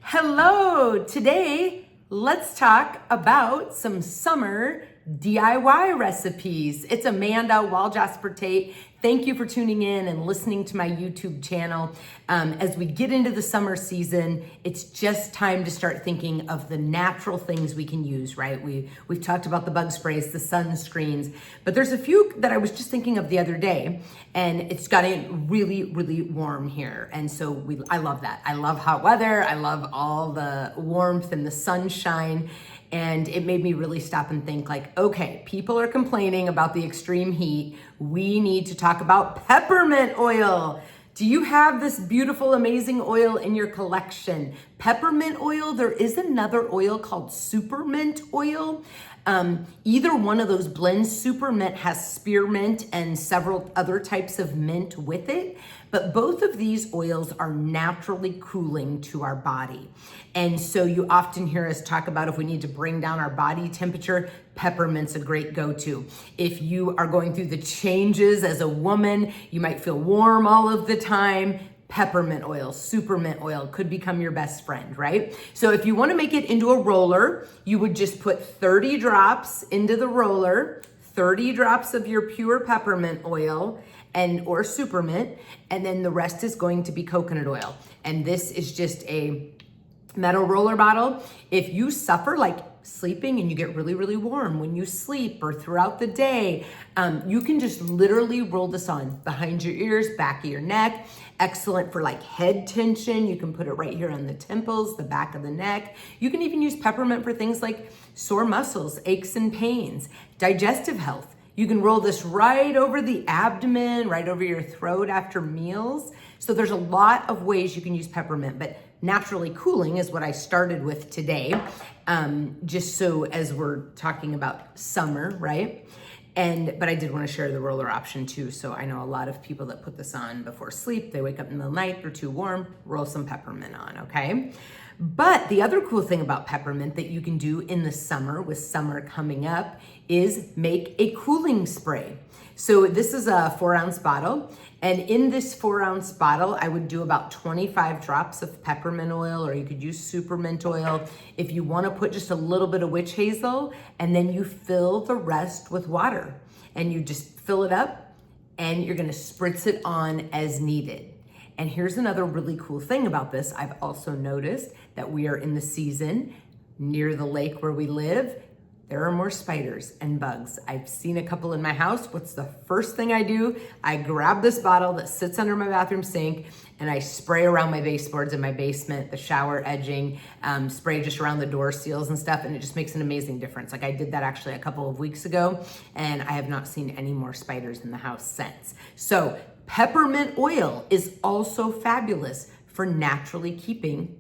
Hello, today let's talk about some summer DIY recipes. It's Amanda, Walljasper-Tate. Thank you for tuning in and listening to my YouTube channel. As we get into the summer season, it's just time to start thinking of the natural things we can use, right? We've talked about the bug sprays, the sunscreens, but there's a few that I was just thinking of the other day, and it's gotten really, really warm here. And so I love that. I love hot weather. I love all the warmth and the sunshine. And it made me really stop and think like, okay, people are complaining about the extreme heat. We need to talk about peppermint oil. Do you have this beautiful, amazing oil in your collection? Peppermint oil, there is another oil called supermint oil. Either one of those blends, supermint has spearmint and several other types of mint with it, but both of these oils are naturally cooling to our body. And so you often hear us talk about if we need to bring down our body temperature, peppermint's a great go-to. If you are going through the changes as a woman, you might feel warm all of the time, peppermint oil, supermint oil could become your best friend, right? So if you want to make it into a roller, you would just put 30 drops into the roller, 30 drops of your pure peppermint oil or supermint, and then the rest is going to be coconut oil. And this is just a metal roller bottle. If you suffer like sleeping and you get really, really warm when you sleep or throughout the day, you can just literally roll this on behind your ears, back of your neck. Excellent for like head tension. You can put it right here on the temples, the back of the neck. You can even use peppermint for things like sore muscles, aches and pains, digestive health. You can roll this right over the abdomen, right over your throat after meals. So there's a lot of ways you can use peppermint, but naturally cooling is what I started with today. Just so as we're talking about summer, right? But I did want to share the roller option too. So I know a lot of people that put this on before sleep, they wake up in the night, they're too warm, roll some peppermint on, okay? But the other cool thing about peppermint that you can do in the summer, with summer coming up, is make a cooling spray. So this is a 4-ounce bottle. And in this 4-ounce bottle, I would do about 25 drops of peppermint oil, or you could use supermint oil. If you want to put just a little bit of witch hazel, and then you fill the rest with water. And you just fill it up, and you're going to spritz it on as needed. And here's another really cool thing about this. I've also noticed that we are in the season near the lake where we live. There are more spiders and bugs. I've seen a couple in my house. What's the first thing I do? I grab this bottle that sits under my bathroom sink and I spray around my baseboards in my basement, the shower edging, spray just around the door seals and stuff, and it just makes an amazing difference. Like I did that actually a couple of weeks ago, and I have not seen any more spiders in the house since. So peppermint oil is also fabulous for naturally keeping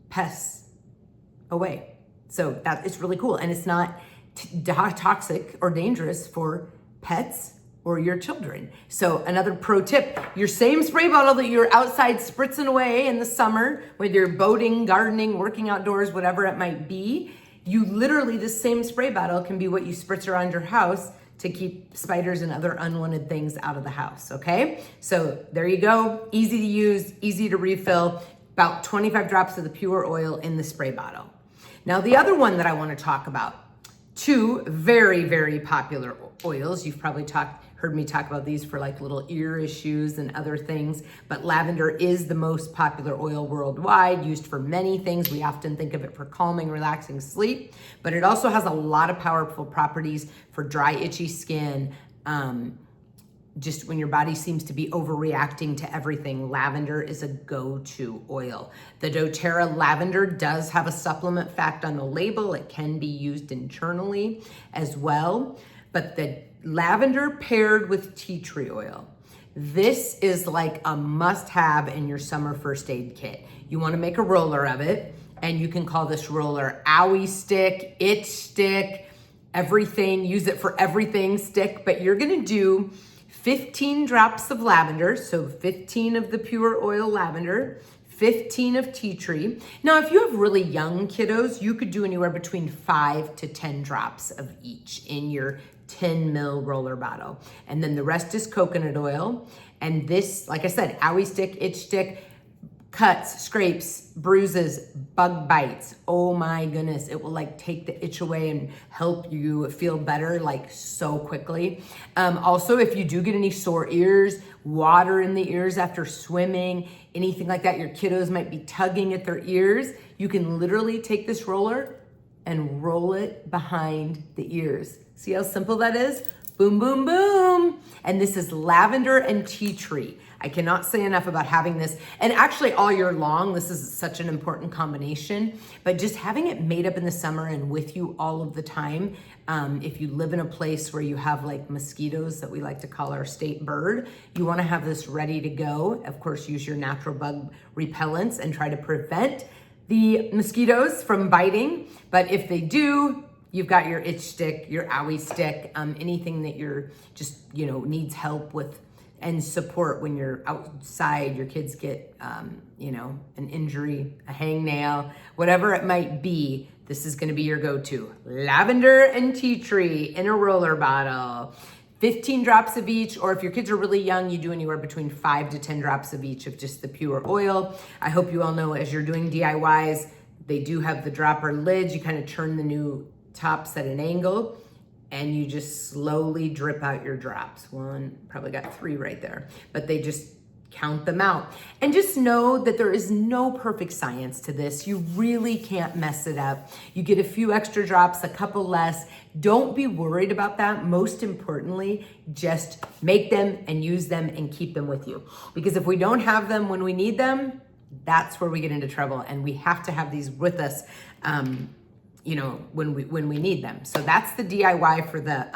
pests away. So that is really cool. And it's not toxic or dangerous for pets or your children. So another pro tip, your same spray bottle that you're outside spritzing away in the summer, whether you're boating, gardening, working outdoors, whatever it might be, you literally, this same spray bottle can be what you spritz around your house to keep spiders and other unwanted things out of the house, okay? So there you go, easy to use, easy to refill, about 25 drops of the pure oil in the spray bottle. Now, the other one that I want to talk about, two very, very popular oils. You've probably heard me talk about these for like little ear issues and other things, but lavender is the most popular oil worldwide, used for many things. We often think of it for calming, relaxing sleep, but it also has a lot of powerful properties for dry, itchy skin, just when your body seems to be overreacting to everything. Lavender is a go-to oil. The doTERRA lavender does have a supplement fact on the label. It can be used internally as well. But the lavender paired with tea tree oil, this is like a must-have in your summer first aid kit. You want to make a roller of it, and you can call this roller owie stick, itch stick, everything, use it for everything stick, but you're going to do 15 drops of lavender, so 15 of the pure oil lavender, 15 of tea tree. Now, if you have really young kiddos, you could do anywhere between 5 to 10 drops of each in your 10 ml roller bottle. And then the rest is coconut oil. And this, like I said, owie stick, itch stick, cuts, scrapes, bruises, bug bites. Oh my goodness, it will like take the itch away and help you feel better like so quickly. Also, if you do get any sore ears, water in the ears after swimming, anything like that, your kiddos might be tugging at their ears, you can literally take this roller and roll it behind the ears. See how simple that is? Boom, boom, boom. And this is lavender and tea tree. I cannot say enough about having this. And actually all year long, this is such an important combination, but just having it made up in the summer and with you all of the time. If you live in a place where you have like mosquitoes that we like to call our state bird, you wanna have this ready to go. Of course, use your natural bug repellents and try to prevent the mosquitoes from biting. But if they do, you've got your itch stick, your owie stick, anything that you're just, needs help with and support when you're outside, your kids get, an injury, a hangnail, whatever it might be, this is gonna be your go-to. Lavender and tea tree in a roller bottle. 15 drops of each, or if your kids are really young, you do anywhere between 5 to 10 drops of each of just the pure oil. I hope you all know as you're doing DIYs, they do have the dropper lids. You kind of turn the new tops at an angle and you just slowly drip out your drops. One, probably got 3 right there, but they just count them out. And just know that there is no perfect science to this. You really can't mess it up. You get a few extra drops, a couple less. Don't be worried about that. Most importantly, just make them and use them and keep them with you. Because if we don't have them when we need them, that's where we get into trouble. And we have to have these with us, when we need them. So that's the DIY for the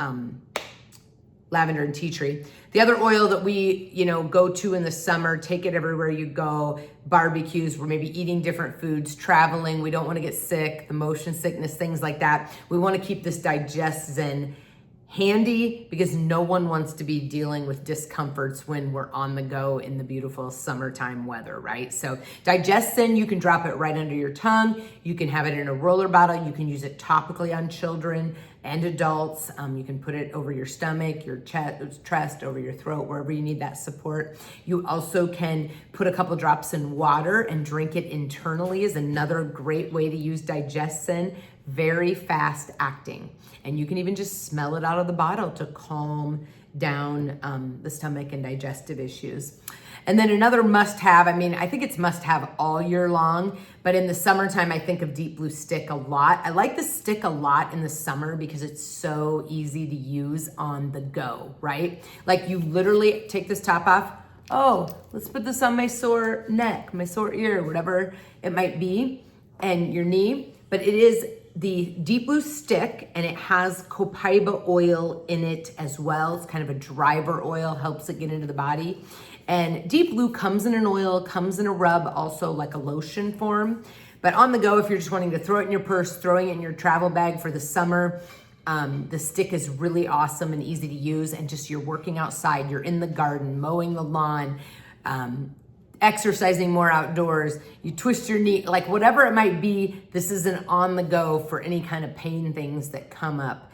lavender and tea tree. The other oil that we, go to in the summer, take it everywhere you go, barbecues, we're maybe eating different foods, traveling, we don't want to get sick, the motion sickness, things like that. We want to keep this Digest Zen handy because no one wants to be dealing with discomforts when we're on the go in the beautiful summertime weather, right? So Digest Zen, you can drop it right under your tongue. You can have it in a roller bottle. You can use it topically on children and adults. You can put it over your stomach, your chest, over your throat, wherever you need that support. You also can put a couple drops in water and drink it internally is another great way to use Digest Zen. Very fast acting. And you can even just smell it out of the bottle to calm down the stomach and digestive issues. And then another must-have, I think it's must-have all year long, but in the summertime, I think of Deep Blue Stick a lot. I like the stick a lot in the summer because it's so easy to use on the go, right? Like you literally take this top off, oh, let's put this on my sore neck, my sore ear, whatever it might be, and your knee, but it is the Deep Blue Stick, and it has copaiba oil in it as well. It's kind of a driver oil, helps it get into the body. And Deep Blue comes in an oil, comes in a rub, also like a lotion form. But on the go, if you're just wanting to throw it in your purse, throwing it in your travel bag for the summer, the stick is really awesome and easy to use. And just you're working outside, you're in the garden, mowing the lawn, exercising more outdoors, you twist your knee, like whatever it might be, this is an on the go for any kind of pain things that come up.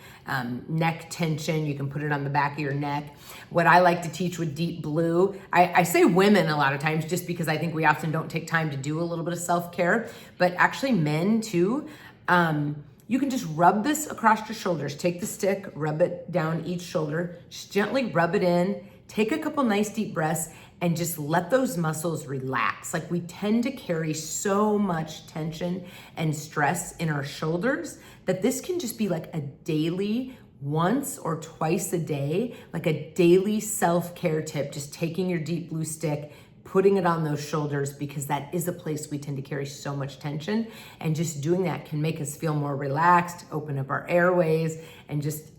Neck tension, you can put it on the back of your neck. What I like to teach with Deep Blue, I say women a lot of times just because I think we often don't take time to do a little bit of self-care, but actually men too. You can just rub this across your shoulders. Take the stick, rub it down each shoulder, just gently rub it in, take a couple nice deep breaths, and just let those muscles relax. Like we tend to carry so much tension and stress in our shoulders that this can just be like a daily, once or twice a day, like a daily self-care tip, just taking your Deep Blue Stick, putting it on those shoulders because that is a place we tend to carry so much tension. And just doing that can make us feel more relaxed, open up our airways, and just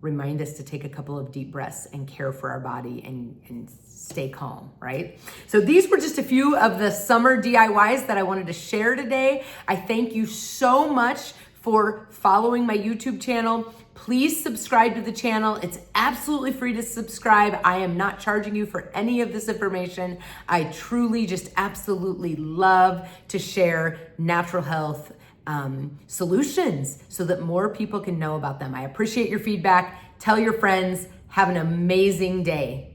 remind us to take a couple of deep breaths and care for our body and stay calm, right? So these were just a few of the summer DIYs that I wanted to share today. I thank you so much for following my YouTube channel. Please subscribe to the channel. It's absolutely free to subscribe. I am not charging you for any of this information. I truly just absolutely love to share natural health solutions so that more people can know about them. I appreciate your feedback. Tell your friends. Have an amazing day.